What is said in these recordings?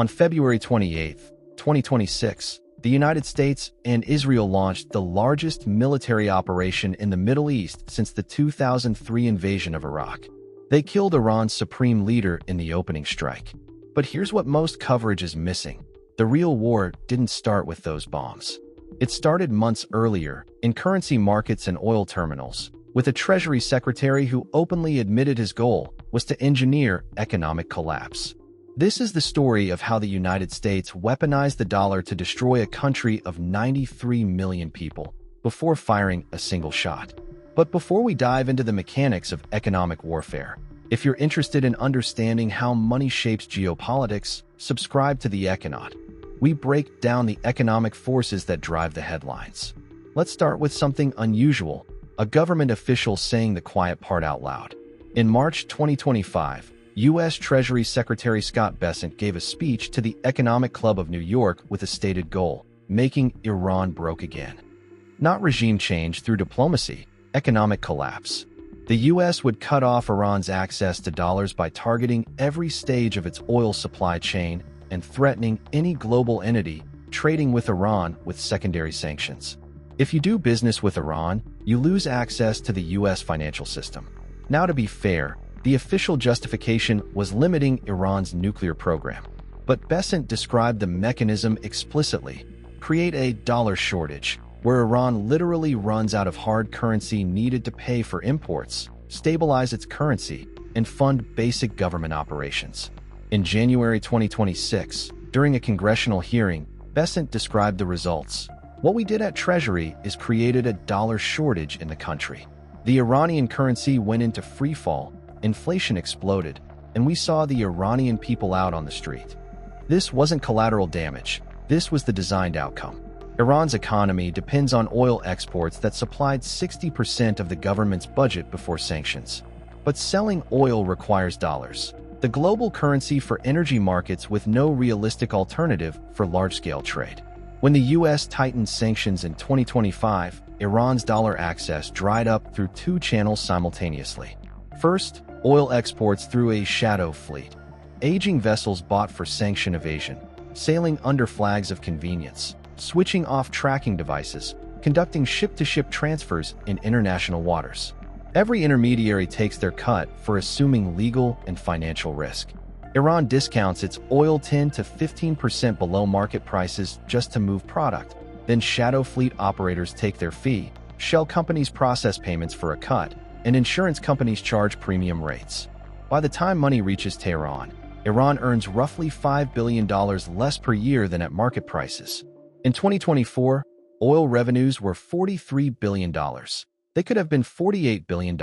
On February 28, 2026, the United States and Israel launched the largest military operation in the Middle East since the 2003 invasion of Iraq. They killed Iran's supreme leader in the opening strike. But here's what most coverage is missing. The real war didn't start with those bombs. It started months earlier, in currency markets and oil terminals, with a Treasury secretary who openly admitted his goal was to engineer economic collapse. This is the story of how the United States weaponized the dollar to destroy a country of 93 million people before firing a single shot. But before we dive into the mechanics of economic warfare, if you're interested in understanding how money shapes geopolitics, subscribe to the Econaut. We break down the economic forces that drive the headlines. Let's start with something unusual, a government official saying the quiet part out loud. In March 2025, US Treasury Secretary Scott Bessent gave a speech to the Economic Club of New York with a stated goal: making Iran broke again. Not regime change through diplomacy, economic collapse. The US would cut off Iran's access to dollars by targeting every stage of its oil supply chain and threatening any global entity trading with Iran with secondary sanctions. If you do business with Iran, you lose access to the US financial system. Now, to be fair, the official justification was limiting Iran's nuclear program. But Bessent described the mechanism explicitly: create a dollar shortage, where Iran literally runs out of hard currency needed to pay for imports, stabilize its currency, and fund basic government operations. In January 2026, during a congressional hearing, Bessent described the results. What we did at Treasury is created a dollar shortage in the country. The Iranian currency went into free fall, inflation exploded, and we saw the Iranian people out on the street. This wasn't collateral damage. This was the designed outcome. Iran's economy depends on oil exports that supplied 60% of the government's budget before sanctions. But selling oil requires dollars, the global currency for energy markets with no realistic alternative for large-scale trade. When the US tightened sanctions in 2025, Iran's dollar access dried up through two channels simultaneously. First, oil exports through a shadow fleet. Aging vessels bought for sanction evasion, sailing under flags of convenience, switching off tracking devices, conducting ship-to-ship transfers in international waters. Every intermediary takes their cut for assuming legal and financial risk. Iran discounts its oil 10 to 15% below market prices just to move product. Then shadow fleet operators take their fee, shell companies process payments for a cut, and insurance companies charge premium rates. By the time money reaches Tehran, Iran earns roughly $5 billion less per year than at market prices. In 2024, oil revenues were $43 billion. They could have been $48 billion.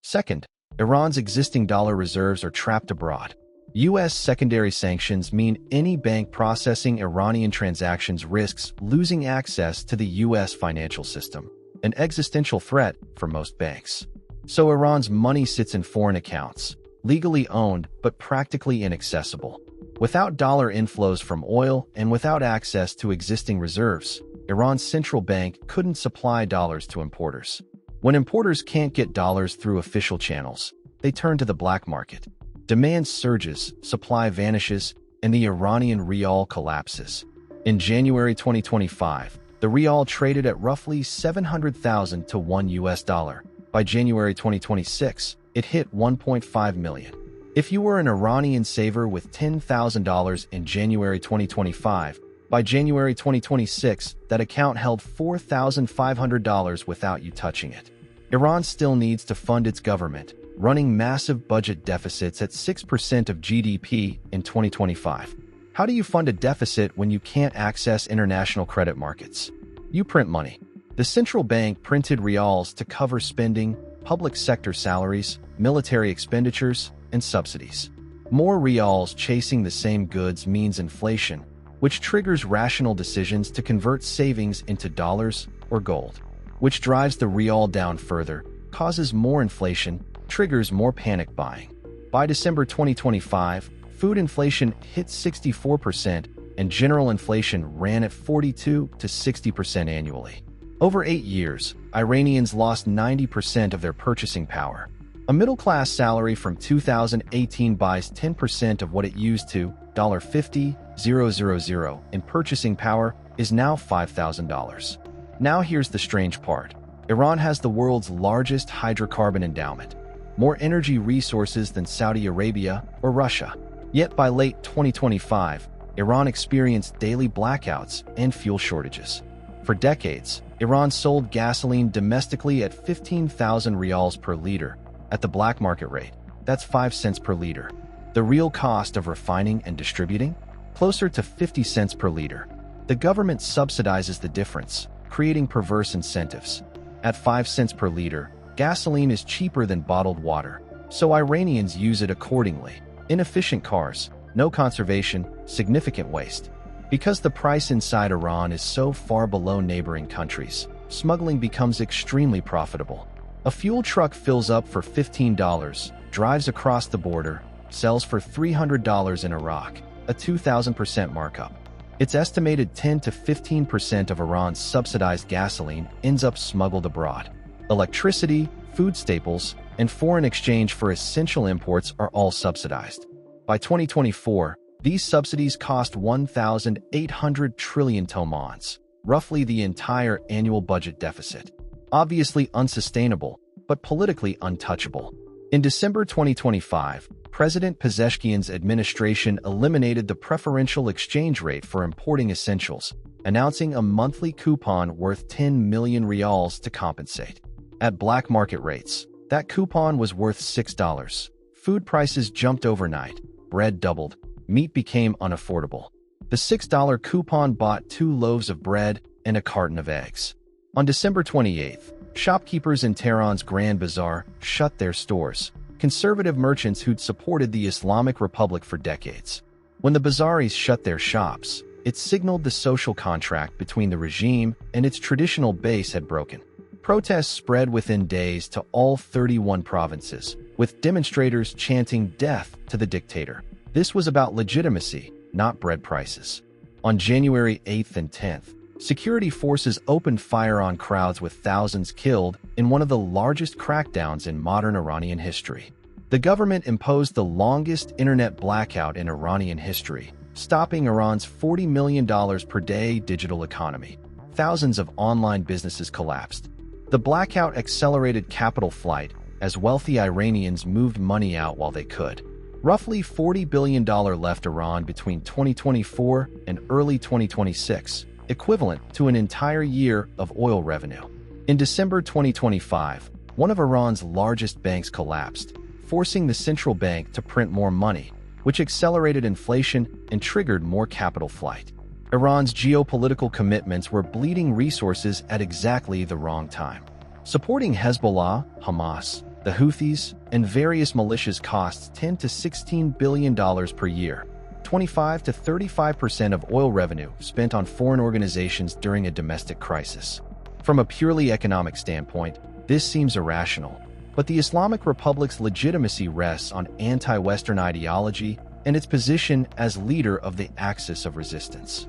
Second, Iran's existing dollar reserves are trapped abroad. U.S. secondary sanctions mean any bank processing Iranian transactions risks losing access to the U.S. financial system, an existential threat for most banks. So Iran's money sits in foreign accounts, legally owned but practically inaccessible. Without dollar inflows from oil and without access to existing reserves, Iran's central bank couldn't supply dollars to importers. When importers can't get dollars through official channels, they turn to the black market. Demand surges, supply vanishes, and the Iranian rial collapses. In January 2025, the rial traded at roughly 700,000 to $1. By January 2026, it hit 1.5 million. If you were an Iranian saver with $10,000 in January 2025, by January 2026, that account held $4,500 without you touching it. Iran still needs to fund its government, running massive budget deficits at 6% of GDP in 2025. How do you fund a deficit when you can't access international credit markets? You print money. The central bank printed rials to cover spending, public sector salaries, military expenditures, and subsidies. More rials chasing the same goods means inflation, which triggers rational decisions to convert savings into dollars or gold, which drives the rial down further, causes more inflation, triggers more panic buying. By December 2025, food inflation hit 64% and general inflation ran at 42 to 60% annually. Over 8 years, Iranians lost 90% of their purchasing power. A middle-class salary from 2018 buys 10% of what it used to, $50,000 in purchasing power is now $5,000. Now here's the strange part. Iran has the world's largest hydrocarbon endowment, more energy resources than Saudi Arabia or Russia. Yet by late 2025, Iran experienced daily blackouts and fuel shortages. For decades, Iran sold gasoline domestically at 15,000 rials per liter. At the black market rate, that's 5 cents per liter. The real cost of refining and distributing? Closer to 50 cents per liter. The government subsidizes the difference, creating perverse incentives. At 5 cents per liter, gasoline is cheaper than bottled water, so Iranians use it accordingly. Inefficient cars, no conservation, significant waste. Because the price inside Iran is so far below neighboring countries, smuggling becomes extremely profitable. A fuel truck fills up for $15, drives across the border, sells for $300 in Iraq, a 2,000% markup. It's estimated 10 to 15% of Iran's subsidized gasoline ends up smuggled abroad. Electricity, food staples, and foreign exchange for essential imports are all subsidized. By 2024, these subsidies cost 1,800 trillion tomans, roughly the entire annual budget deficit. Obviously unsustainable, but politically untouchable. In December 2025, President Pezeshkian's administration eliminated the preferential exchange rate for importing essentials, announcing a monthly coupon worth 10 million rials to compensate. At black market rates, that coupon was worth $6. Food prices jumped overnight, bread doubled, meat became unaffordable. The $6 coupon bought 2 loaves of bread and a carton of eggs. On December 28th, shopkeepers in Tehran's Grand Bazaar shut their stores, conservative merchants who'd supported the Islamic Republic for decades. When the Bazaris shut their shops, it signaled the social contract between the regime and its traditional base had broken. Protests spread within days to all 31 provinces, with demonstrators chanting death to the dictator. This was about legitimacy, not bread prices. On January 8th and 10th, security forces opened fire on crowds with thousands killed in one of the largest crackdowns in modern Iranian history. The government imposed the longest internet blackout in Iranian history, stopping Iran's $40 million per day digital economy. Thousands of online businesses collapsed. The blackout accelerated capital flight as wealthy Iranians moved money out while they could. Roughly $40 billion left Iran between 2024 and early 2026. Equivalent to an entire year of oil revenue. In December 2025, one of Iran's largest banks collapsed, forcing the central bank to print more money, which accelerated inflation and triggered more capital flight. Iran's geopolitical commitments were bleeding resources at exactly the wrong time. Supporting Hezbollah, Hamas, the Houthis, and various militias costs $10 to $16 billion per year. 25 to 35% of oil revenue spent on foreign organizations during a domestic crisis. From a purely economic standpoint, this seems irrational, but the Islamic Republic's legitimacy rests on anti-Western ideology and its position as leader of the axis of resistance.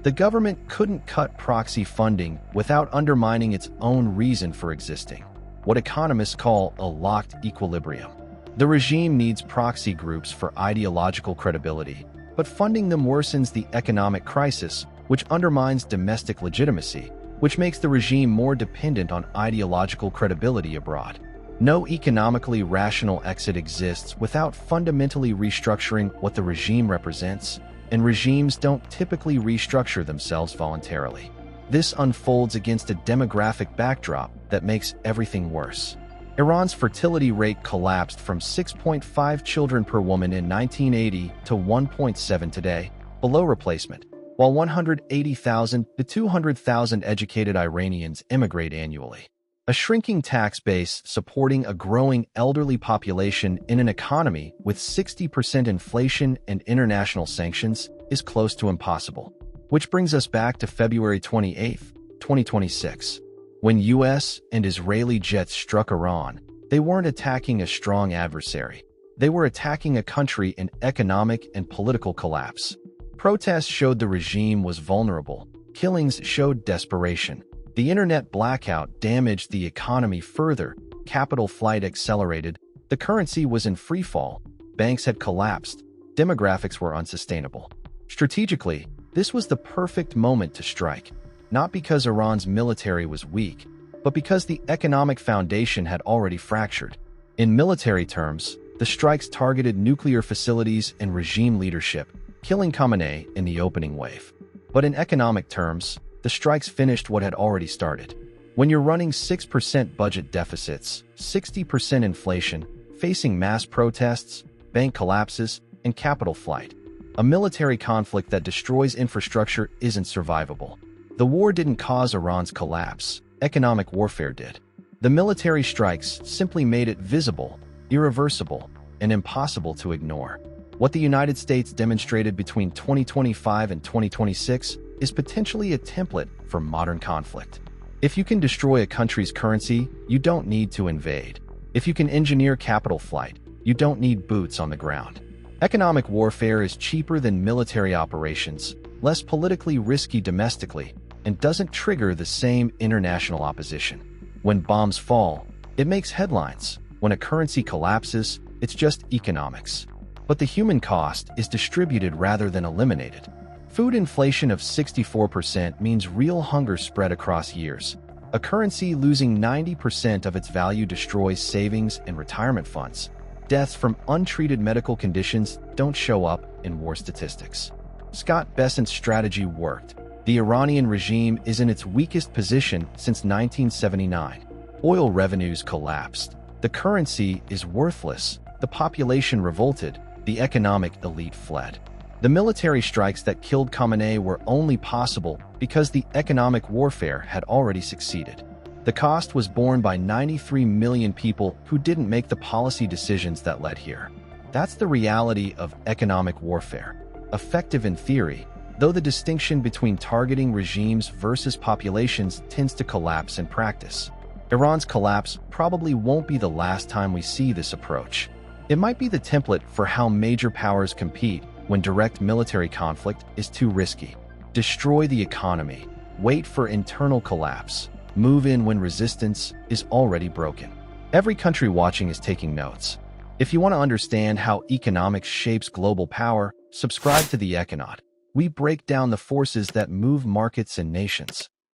The government couldn't cut proxy funding without undermining its own reason for existing, what economists call a locked equilibrium. The regime needs proxy groups for ideological credibility, but funding them worsens the economic crisis, which undermines domestic legitimacy, which makes the regime more dependent on ideological credibility abroad. No economically rational exit exists without fundamentally restructuring what the regime represents, and regimes don't typically restructure themselves voluntarily. This unfolds against a demographic backdrop that makes everything worse. Iran's fertility rate collapsed from 6.5 children per woman in 1980 to 1.7 today, below replacement, while 180,000 to 200,000 educated Iranians immigrate annually. A shrinking tax base supporting a growing elderly population in an economy with 60% inflation and international sanctions is close to impossible. Which brings us back to February 28, 2026. When US and Israeli jets struck Iran, they weren't attacking a strong adversary. They were attacking a country in economic and political collapse. Protests showed the regime was vulnerable. Killings showed desperation. The internet blackout damaged the economy further. Capital flight accelerated. The The currency was in freefall, banks had collapsed, demographics were unsustainable. Strategically, this was the perfect moment to strike, not because Iran's military was weak, but because the economic foundation had already fractured. In military terms, the strikes targeted nuclear facilities and regime leadership, killing Khamenei in the opening wave. But in economic terms, the strikes finished what had already started. When you're running 6% budget deficits, 60% inflation, facing mass protests, bank collapses, and capital flight, a military conflict that destroys infrastructure isn't survivable. The war didn't cause Iran's collapse, economic warfare did. The military strikes simply made it visible, irreversible, and impossible to ignore. What the United States demonstrated between 2025 and 2026 is potentially a template for modern conflict. If you can destroy a country's currency, you don't need to invade. If you can engineer capital flight, you don't need boots on the ground. Economic warfare is cheaper than military operations, less politically risky domestically, and doesn't trigger the same international opposition. When bombs fall, it makes headlines. When a currency collapses, it's just economics. But the human cost is distributed rather than eliminated. Food inflation of 64% means real hunger spread across years. A currency losing 90% of its value destroys savings and retirement funds. Deaths from untreated medical conditions don't show up in war statistics. Scott Bessent's strategy worked. The Iranian regime is in its weakest position since 1979. Oil revenues collapsed. The currency is worthless. The population revolted. The economic elite fled. The military strikes that killed Khamenei were only possible because the economic warfare had already succeeded. The cost was borne by 93 million people who didn't make the policy decisions that led here. That's the reality of economic warfare. Effective in theory, though the distinction between targeting regimes versus populations tends to collapse in practice. Iran's collapse probably won't be the last time we see this approach. It might be the template for how major powers compete when direct military conflict is too risky. Destroy the economy. Wait for internal collapse. Move in when resistance is already broken. Every country watching is taking notes. If you want to understand how economics shapes global power, subscribe to the Econaut. We break down the forces that move markets and nations.